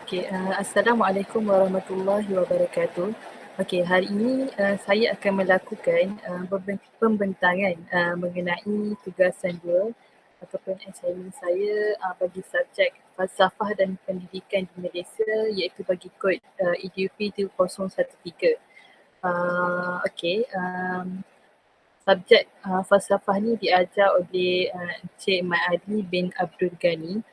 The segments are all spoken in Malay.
Assalamualaikum warahmatullahi wabarakatuh. Okey, hari ini saya akan melakukan pembentangan mengenai tugasan 2 ataupun assignment saya bagi subjek falsafah dan pendidikan di Malaysia iaitu bagi kod EDUP 2013. Subjek falsafah ni diajar oleh Encik Mat Ali bin Abdul Ghani.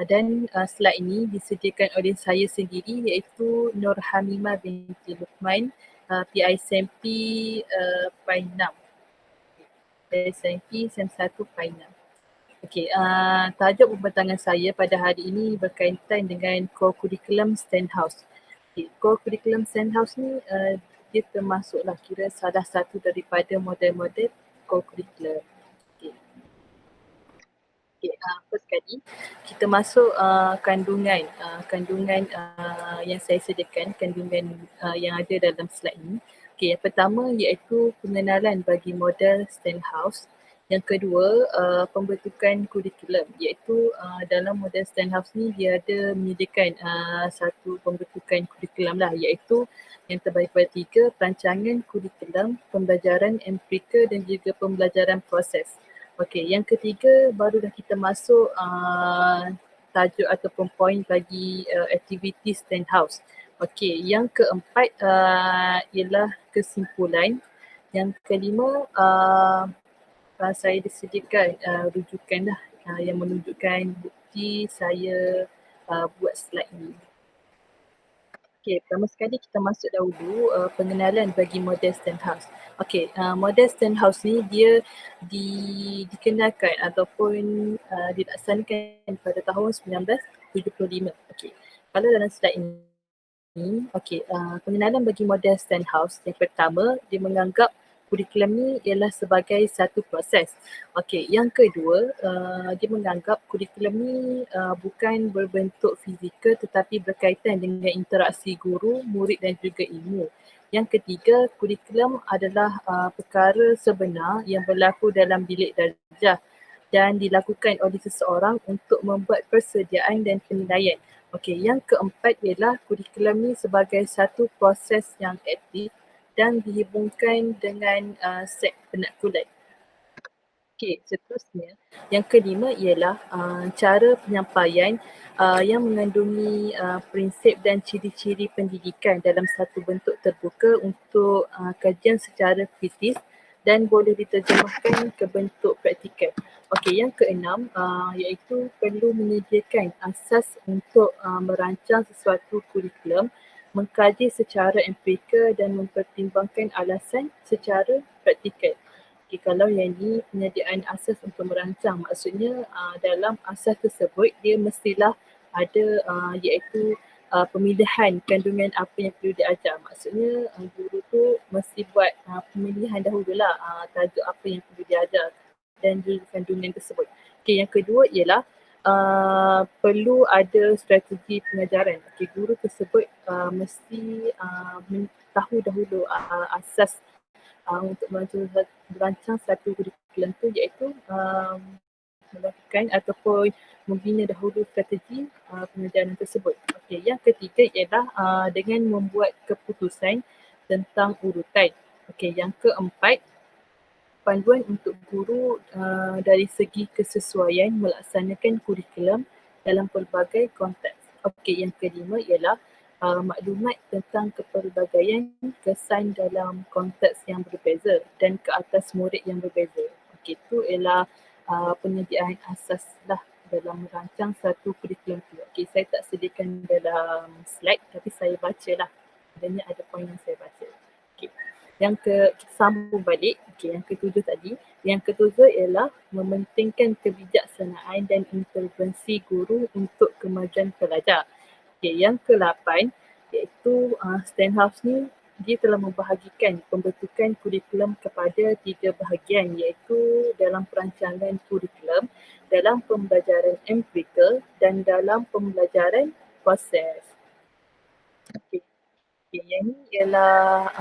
Dan slide ini disediakan oleh saya sendiri iaitu Nur Hamimah binti Luqman, PISMP Pai 6. PISMP SEM 1 Pai 6. Tajuk pembentangan saya pada hari ini berkaitan dengan core curriculum Stenhouse. Core curriculum Stenhouse ni dia termasuklah kira salah satu daripada model-model core curriculum. First sekali kita masuk kandungan yang saya sediakan, kandungan yang ada dalam slide ini. Yang pertama iaitu pengenalan bagi model Stenhouse. Yang kedua, pembentukan kurikulum, iaitu dalam model Stenhouse ni dia ada menyediakan satu pembentukan kurikulum lah, iaitu yang terbagi pada 3, perancangan kurikulum, pembelajaran empirikal dan juga pembelajaran proses. Yang ketiga barulah kita masuk tajuk ataupun poin bagi aktiviti Stenhouse. Yang keempat ialah kesimpulan. Yang kelima saya disediakan rujukan lah yang menunjukkan bukti saya buat slide ini. Pertama sekali kita masuk dahulu pengenalan bagi model Stenhouse. Model Stenhouse ni dia dikenalkan ataupun dilaksanakan pada tahun 1975. Kalau dalam slide ini, pengenalan bagi model Stenhouse yang pertama, dia menganggap kurikulum ni ialah sebagai satu proses. Yang kedua, dia menganggap kurikulum ni bukan berbentuk fizikal tetapi berkaitan dengan interaksi guru, murid dan juga ilmu. Yang ketiga, kurikulum adalah perkara sebenar yang berlaku dalam bilik darjah dan dilakukan oleh seseorang untuk membuat persediaan dan penilaian. Yang keempat ialah kurikulum ni sebagai satu proses yang aktif dan dihubungkan dengan set penaklukan. Seterusnya, yang kelima ialah cara penyampaian yang mengandungi prinsip dan ciri-ciri pendidikan dalam satu bentuk terbuka untuk kajian secara kritis dan boleh diterjemahkan ke bentuk praktikal. Yang keenam iaitu perlu menyediakan asas untuk merancang sesuatu kurikulum, mengkaji secara empirikal dan mempertimbangkan alasan secara praktikal. Kalau yang ini penyediaan asas untuk merancang, maksudnya dalam asas tersebut dia mestilah ada iaitu pemilihan kandungan apa yang perlu diajar. Maksudnya guru tu mesti buat pemilihan dahululah tajuk apa yang perlu diajar dan juga kandungan tersebut. Yang kedua ialah perlu ada strategi pengajaran. Guru tersebut mesti tahu dahulu asas untuk merancang satu kurikulum tu, iaitu melakukan ataupun membina dahulu strategi pengajaran tersebut. Yang ketiga ialah dengan membuat keputusan tentang urutan. Yang keempat, panduan untuk guru dari segi kesesuaian melaksanakan kurikulum dalam pelbagai konteks. Yang kelima ialah maklumat tentang kepelbagaian kesan dalam konteks yang berbeza dan ke atas murid yang berbeza. Itu ialah penyediaan asas lah dalam merancang satu kurikulum tu. Saya tak sediakan dalam slide tapi saya baca lah. Adanya ada poin yang saya baca. Kita sambung balik. Yang ketujuh tadi. Yang ketujuh ialah mementingkan kebijaksanaan dan intervensi guru untuk kemajuan pelajar. Yang ke-8 iaitu Stenhouse ni dia telah membahagikan pembentukan kurikulum kepada 3 bahagian, iaitu dalam perancangan kurikulum, dalam pembelajaran empirikal dan dalam pembelajaran proses. Yang ni ialah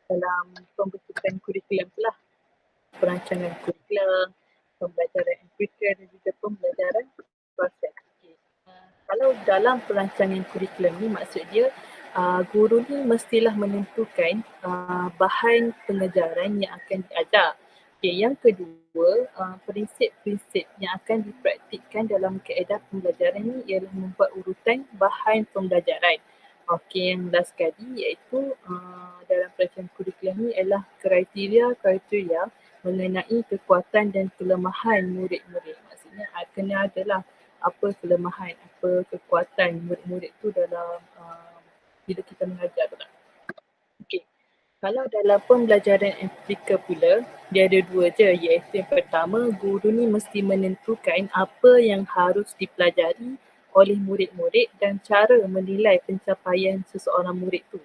dalam pembentukan kurikulum tu lah. Perancangan kurikulum, pembelajaran empirikal dan juga pembelajaran proses. Kalau dalam perancangan kurikulum ni, maksud dia guru ni mestilah menentukan bahan pengajaran yang akan diajar. Okay, yang kedua, prinsip-prinsip yang akan dipraktikkan dalam kaedah pembelajaran ni ialah membuat urutan bahan pembelajaran. Okey, yang last sekali iaitu dalam perancangan kurikulum ni ialah kriteria mengenai kekuatan dan kelemahan murid-murid. Maksudnya kena adalah apa kelemahan, apa kekuatan murid-murid tu dalam bila kita mengajar tu lah. Okey. Kalau dalam pembelajaran aplikal pula, dia ada dua je, iaitu yang pertama, guru ni mesti menentukan apa yang harus dipelajari oleh murid-murid dan cara menilai pencapaian seseorang murid tu.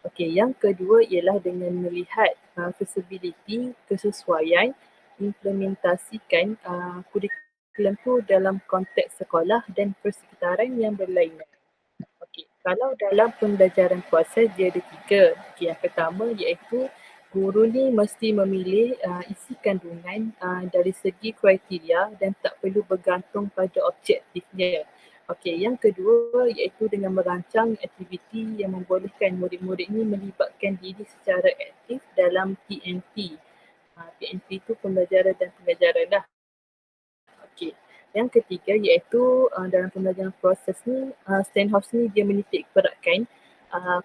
Okey, yang kedua ialah dengan melihat feasibility, kesesuaian, implementasikan kurikulum tu dalam konteks sekolah dan persekitaran yang berlainan. Okey, kalau dalam pembelajaran kuasa dia ada tiga. Okey, yang pertama iaitu guru ni mesti memilih isi kandungan dari segi kriteria dan tak perlu bergantung pada objektifnya. Okey, yang kedua iaitu dengan merancang aktiviti yang membolehkan murid-murid ni melibatkan diri secara aktif dalam PNP. PNP tu pembelajaran dan pengajaran dah. Okey. Yang ketiga iaitu dalam pembelajaran proses ni, Stenhouse ni dia menitik beratkan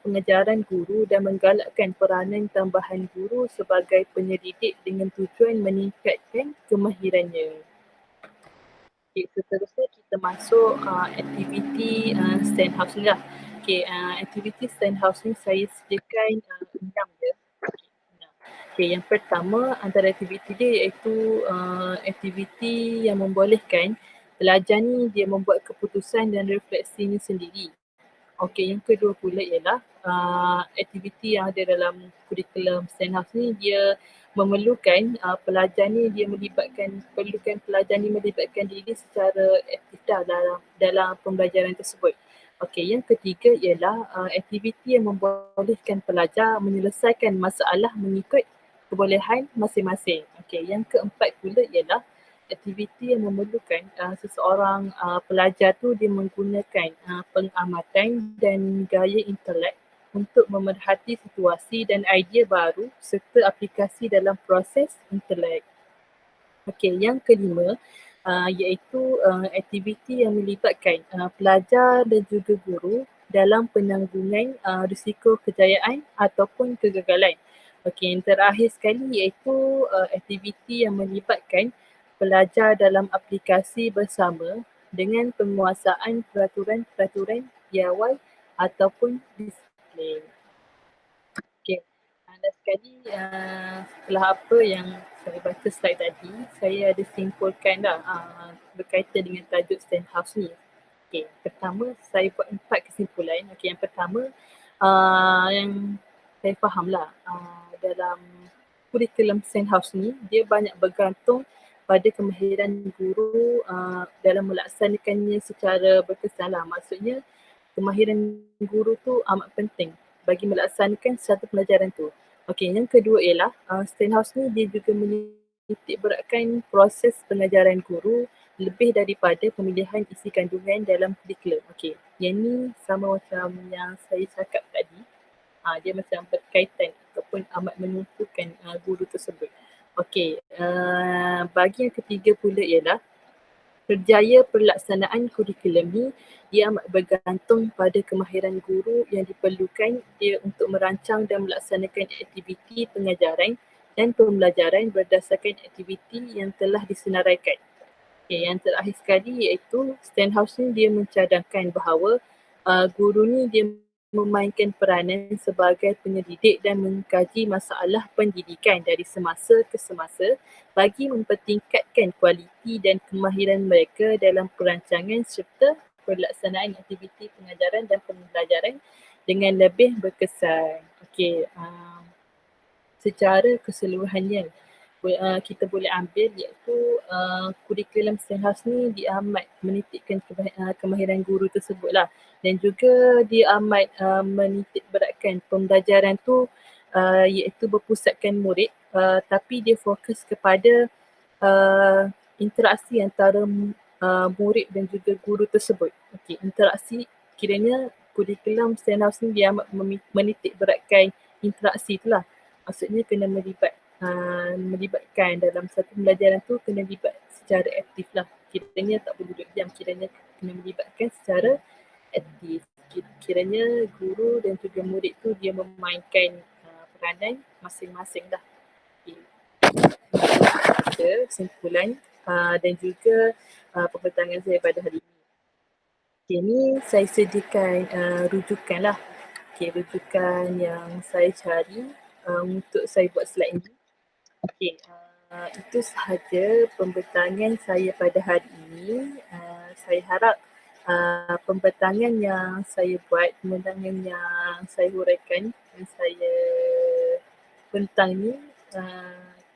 pengajaran guru dan menggalakkan peranan tambahan guru sebagai penyelidik dengan tujuan meningkatkan kemahirannya. Okay, seterusnya kita masuk aktiviti Stenhouse ni lah. Okay, aktiviti Stenhouse ni saya sediakan 6 je. Okay, yang pertama antara aktiviti dia iaitu aktiviti yang membolehkan pelajar ni dia membuat keputusan dan refleksinya sendiri. Okey, yang kedua pula ialah aktiviti yang ada dalam kurikulum Stenhouse ni dia memerlukan pelajar ni dia perlukan pelajar ni melibatkan diri secara aktif dalam pembelajaran tersebut. Okey, yang ketiga ialah aktiviti yang membolehkan pelajar menyelesaikan masalah mengikut kebolehan masing-masing. Okey, yang keempat pula ialah aktiviti yang memerlukan seseorang pelajar tu dia menggunakan pengamatan dan gaya intelek untuk memerhati situasi dan idea baru serta aplikasi dalam proses intelek. Okey, yang kelima iaitu aktiviti yang melibatkan pelajar dan juga guru dalam penanggungan risiko kejayaan ataupun kegagalan. Okey, yang terakhir sekali iaitu aktiviti yang melibatkan pelajar dalam aplikasi bersama dengan penguasaan peraturan-peraturan piawai ataupun disiplin. Okey, dan sekali setelah apa yang saya baca slide tadi, saya ada simpulkan dah berkaitan dengan tajuk Stenhouse ni. Okey, pertama saya buat 4 kesimpulan. Okey, yang pertama yang saya fahamlah dalam kurikulum Stenhouse ni dia banyak bergantung pada kemahiran guru dalam melaksanakannya secara berkesan lah. Maksudnya kemahiran guru tu amat penting bagi melaksanakan satu pelajaran tu. Okey, yang kedua ialah Stenhouse ni dia juga menitik beratkan proses pengajaran guru lebih daripada pemilihan isi kandungan dalam kurikulum. Okey, yang ni sama macam yang saya cakap tadi. Dia macam berkaitan ataupun amat menentukan guru tersebut. Okey, bagi yang ketiga pula ialah kerjaya pelaksanaan kurikulum ni dia amat bergantung pada kemahiran guru yang diperlukan dia untuk merancang dan melaksanakan aktiviti pengajaran dan pembelajaran berdasarkan aktiviti yang telah disenaraikan. Okay, yang terakhir sekali iaitu Stenhouse ni dia mencadangkan bahawa guru ni dia memainkan peranan sebagai penyelidik dan mengkaji masalah pendidikan dari semasa ke semasa bagi mempertingkatkan kualiti dan kemahiran mereka dalam perancangan serta pelaksanaan aktiviti pengajaran dan pembelajaran dengan lebih berkesan. Okey, secara keseluruhannya kita boleh ambil iaitu kurikulum Stenhouse ni dia amat menitikkan kemahiran guru tersebut lah dan juga dia amat menitik beratkan pembelajaran tu iaitu berpusatkan murid tapi dia fokus kepada interaksi antara murid dan juga guru tersebut. Okey, interaksi kiranya kurikulum Stand House ni dia amat menitik beratkan interaksi tu lah. Maksudnya kena melibatkan dalam satu pembelajaran tu kena libat secara aktif lah. Kiranya tak boleh duduk diam, kiranya kena melibatkan secara aktif. Kiranya guru dan juga murid tu dia memainkan peranan masing-masing dah. Okay. Itu kesimpulan dan juga pembentangan saya pada hari ini. Okay, ni saya sediakan rujukan lah. Okay, rujukan yang saya cari untuk saya buat slide ini. Okay, itu sahaja pembentangan saya pada hari ini. Saya harap pembentangan yang saya buat, pembentangan yang saya huraikan, yang saya bentang ni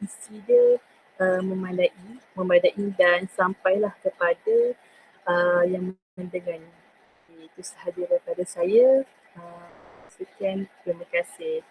isi dia memadai dan sampailah kepada yang mendengar. Okay, itu sahaja daripada saya. Sekian, terima kasih.